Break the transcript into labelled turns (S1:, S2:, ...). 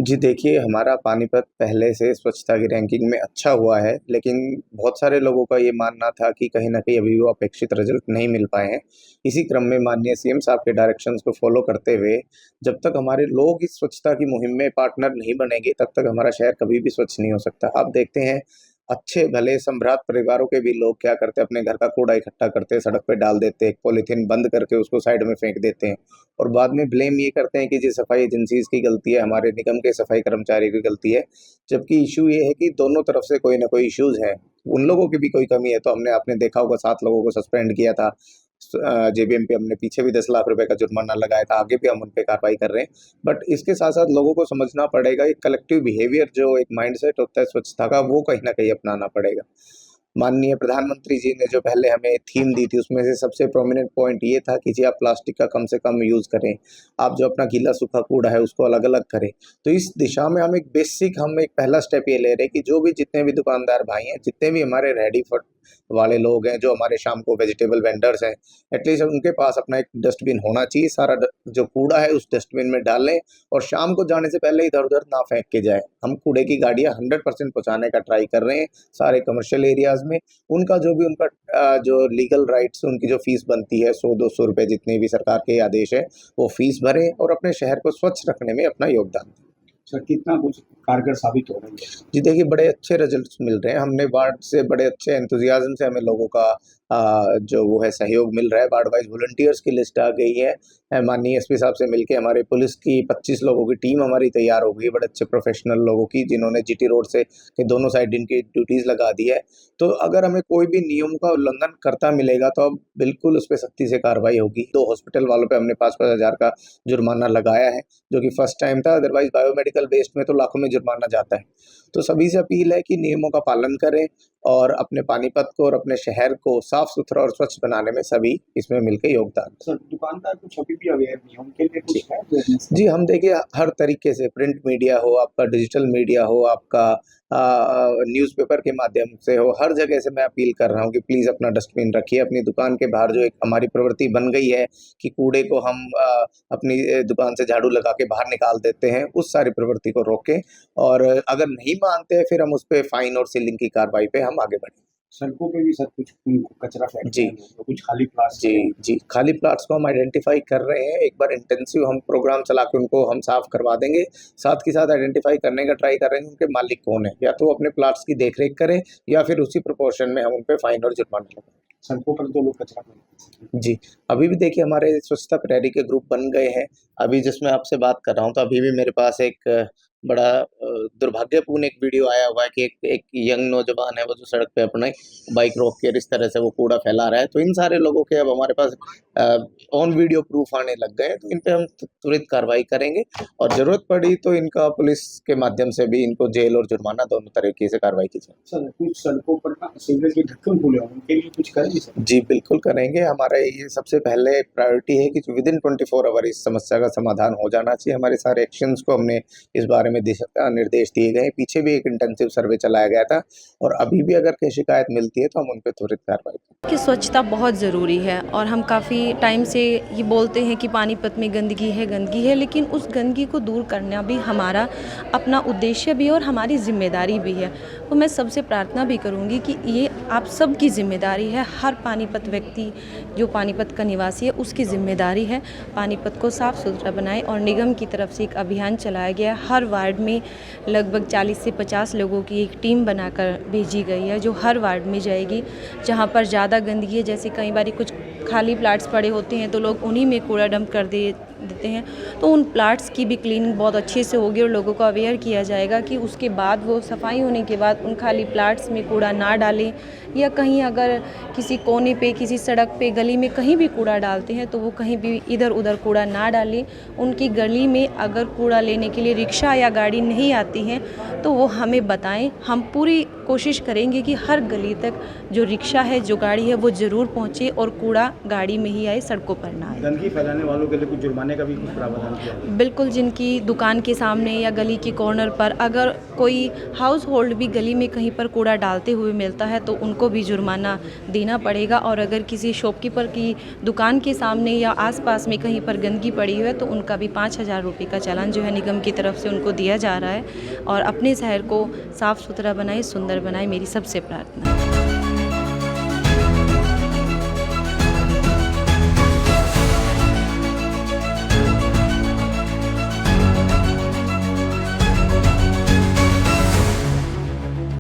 S1: जी देखिए, हमारा पानीपत पहले से स्वच्छता की रैंकिंग में अच्छा हुआ है, लेकिन बहुत सारे लोगों का ये मानना था कि कहीं न कहीं अभी वो अपेक्षित रिज़ल्ट नहीं मिल पाए हैं। इसी क्रम में माननीय सीएम साहब के डायरेक्शंस को फ़ॉलो करते हुए, जब तक हमारे लोग इस स्वच्छता की मुहिम में पार्टनर नहीं बनेंगे, तब तक हमारा शहर कभी भी स्वच्छ नहीं हो सकता। आप देखते हैं, अच्छे भले सम्भ्रांत परिवारों के भी लोग क्या करते हैं, अपने घर का कूड़ा इकट्ठा करते हैं, सड़क पे डाल देते हैं, एक पॉलीथीन बंद करके उसको साइड में फेंक देते हैं। और बाद में ब्लेम ये करते हैं कि जी सफाई एजेंसीज़ की गलती है, हमारे निगम के सफाई कर्मचारी की गलती है। जबकि इश्यू ये है कि दोनों तरफ से कोई न कोई इश्यूज़ हैं। उन लोगों की भी कोई कमी है, तो हमने आपने देखा होगा 7 लोगों को सस्पेंड किया था। जेबीएम पे हमने पीछे भी 10 लाख रुपए का जुर्माना लगाया था, आगे भी हम उन पे कार्रवाई कर रहे हैं। बट इसके साथ-साथ लोगों को समझना पड़ेगा, एक कलेक्टिव बिहेवियर जो एक माइंडसेट होता है स्वच्छता का, वो कहीं न कहीं अपनाना पड़ेगा। माननीय प्रधानमंत्री जी ने जो पहले हमें थीम दी थी, उसमें से सबसे प्रोमिनेंट पॉइंट ये था कि जी आप प्लास्टिक का कम से कम यूज़ करें। आप जो अपना गीला-सूखा कूड़ा है उसको अलग-अलग करें। तो इस दिशा में हम एक पहला स्टेप ये ले रहे हैं कि जो भी जितने भी दुकानदार भाई हैं, जितने भी हमारे रेडी फॉर वाले लोग हैं, जो हमारे शाम को वेजिटेबल वेंडर्स हैं, एटलीस्ट उनके पास अपना एक डस्टबिन होना चाहिए। सारा ड जो कूड़ा है उस डस्टबिन में डालें और शाम को जाने से पहले इधर-उधर ना फेंक के जाएँ। हम कूड़े की गाड़ियाँ 100% पहुँचाने का ट्राई कर रहे हैं, सारे कमर्शियल एरियाज़ में। उनका जो भी जो लीगल राइट्स उनकी जो फीस बनती है 100-200 रुपए जितने भी सरकार के आदेश है, वो फीस भरें और अपने शहर को स्वच्छ रखने में अपना योगदान दें।
S2: सर कितना कुछ कारगर साबित हो रही है?
S1: जी देखिए, बड़े अच्छे रिज़ल्ट्स मिल रहे हैं। हमने वार्ड से बड़े अच्छे एंथुसियाज़्म से हमें लोगों का जो वो है सहयोग मिल रहा है। वार्ड वाइज़ वॉलंटियर्स की लिस्ट आ गई है। माननीय एसपी साहब से मिलके हमारे पुलिस की 25 लोगों की टीम हमारी तैयार हो गई है, बड़े अच्छे प्रोफ़ेशनल लोगों की, जिन्होंने जीटी रोड से के दोनों साइड इनकी ड्यूटीज़ लगा दी है। तो अगर हमें कोई भी नियम का उल्लंघन करता मिलेगा, तो अब बिल्कुल उस पे सख्ती से कार्रवाई होगी। 2 हॉस्पिटल वालों पे हमने 5-5 हज़ार का जुर्माना लगाया है, जो कि फर्स्ट टाइम था, अदरवाइज़ बायोमेडिकल वेस्ट में तो लाखों में जुर्माना जाता है। तो सभी से अपील है कि नियमों का पालन करें और अपने पानीपत को और अपने शहर को साफ-सुथरा और स्वच्छ बनाने में सभी इसमें मिलके योगदान दें।
S2: सर दुकानदार कुछ अभी भी अवेयर नहीं है, उनके लिए
S1: जी।
S2: कुछ है अवेयरनेस?
S1: जी, हम देखिए हर तरीके से प्रिंट मीडिया हो, आपका डिजिटल मीडिया हो, आपका न्यूज़पेपर के माध्यम से हो, हर जगह से मैं अपील कर रहा हूँ कि प्लीज़ अपना डस्टबिन रखिए। अपनी दुकान के बाहर जो एक हमारी प्रवृत्ति बन गई है कि कूड़े को हम अपनी दुकान से झाड़ू लगा के बाहर निकाल देते हैं, उस सारी प्रवृत्ति को रोकें और अगर नहीं मानते हैं, फिर हम उस पे फाइन और सीलिंग की कार्रवाई पे हम आगे बढ़ें।
S2: सड़कों पे भी सर कुछ कचरा फेंकते
S1: जी।
S2: हैं लोग, तो कुछ खाली प्लाट्स
S1: जी, जी। खाली प्लॉट्स को हम आइडेंटिफ़ाई कर रहे हैं। एक बार इंटेंसिव हम प्रोग्राम चला के उनको हम साफ़ करवा देंगे। साथ के साथ आइडेंटिफ़ाई करने का ट्राई कर रहे हैं उनके मालिक कौन है। या तो वो अपने प्लॉट्स की देख-रेख करें या फिर उसी प्रोपोर्शन में हम उन पे फाइन और जुर्माना लगाएँ।
S2: सड़कों पर तो लोग कचरा फेंकते हैं।
S1: जी, अभी भी देखिए हमारे स्वच्छता प्रहरी के ग्रुप बन गए हैं। अभी जिसमें आपसे बात कर रहा हूँ, तो अभी भी मेरे पास एक बड़ा दुर्भाग्यपूर्ण एक वीडियो आया हुआ है कि एक एक यंग नौजवान है, वो जो सड़क पे अपने बाइक रोक के इस तरह से वो कूड़ा फैला रहा है। तो इन सारे लोगों के अब हमारे पास ऑन वीडियो प्रूफ आने लग गए हैं, तो इन पे हम त्वरित कार्रवाई करेंगे और ज़रूरत पड़ी तो इनका पुलिस के माध्यम से भी इनको जेल और जुर्माना दोनों तरीके से कार्रवाई की जाए।
S2: सर कुछ सड़कों पर ना सीवरेज के ढक्कन खुले हैं, उनके लिए कुछ करेंगे सर?
S1: जी, बिल्कुल करेंगे। हमारा ये सबसे पहले प्रायोरिटी है कि विदिन 24 आवर इस समस्या का समाधान हो जाना चाहिए। हमारे सारे एक्शंस को हमने इस बारे में निर्देश दिए गए हैं। पीछे भी एक इंटेंसिव सर्वे चलाया गया था और अभी भी अगर कोई शिकायत मिलती है, तो हम उन पे त्वरित कार्रवाई करेंगे।
S3: कि स्वच्छता बहुत ज़रूरी है और हम काफ़ी टाइम से ये बोलते हैं कि पानीपत में गंदगी है, लेकिन उस गंदगी को दूर करना भी हमारा अपना उद्देश्य भी है और हमारी ज़िम्मेदारी भी है। तो मैं सबसे प्रार्थना भी करूँगी कि ये आप सब की ज़िम्मेदारी है, हर पानीपत व्यक्ति जो पानीपत का निवासी है उसकी ज़िम्मेदारी है पानीपत को साफ़ सुथरा बनाएं। और निगम की तरफ से एक अभियान चलाया गया, हर वार्ड में लगभग 40 से 50 लोगों की एक टीम बनाकर भेजी गई है, जो हर वार्ड में जाएगी जहाँ पर ज़्यादा गंदगी है। जैसे कई बार कुछ खाली प्लाट्स पड़े होते हैं तो लोग उन्हीं में कूड़ा डंप कर देते हैं, तो उन प्लाट्स की भी क्लीनिंग बहुत अच्छे से होगी और लोगों को अवेयर किया जाएगा कि उसके बाद वो सफाई होने के बाद उन खाली प्लाट्स में कूड़ा ना डालें, या कहीं अगर किसी कोने पे, किसी सड़क पे, गली में कहीं भी कूड़ा डालते हैं तो वो कहीं भी इधर उधर कूड़ा ना डालें। उनकी गली में अगर कूड़ा लेने के लिए रिक्शा या गाड़ी नहीं आती हैं तो वो हमें बताएं, हम पूरी कोशिश करेंगे कि हर गली तक जो रिक्शा है, जो गाड़ी है, वो ज़रूर पहुँचे और कूड़ा गाड़ी में ही आए, सड़कों पर ना आए।
S2: गंदगी फैलाने वालों के लिए कुछ जुर्माने का भी कुछ प्रावधान किया है?
S3: बिल्कुल, जिनकी दुकान के सामने या गली के कॉर्नर पर अगर कोई हाउस होल्ड भी गली में कहीं पर कूड़ा डालते हुए मिलता है तो उनको भी जुर्माना देना पड़ेगा। और अगर किसी शॉपकीपर की दुकान के सामने या आसपास में कहीं पर गंदगी पड़ी हुई है तो उनका भी 5,000 रुपये का चालान जो है निगम की तरफ से उनको दिया जा रहा है। और अपने शहर को साफ़ सुथरा बनाए, सुंदर बनाए, मेरी सबसे प्रार्थना है।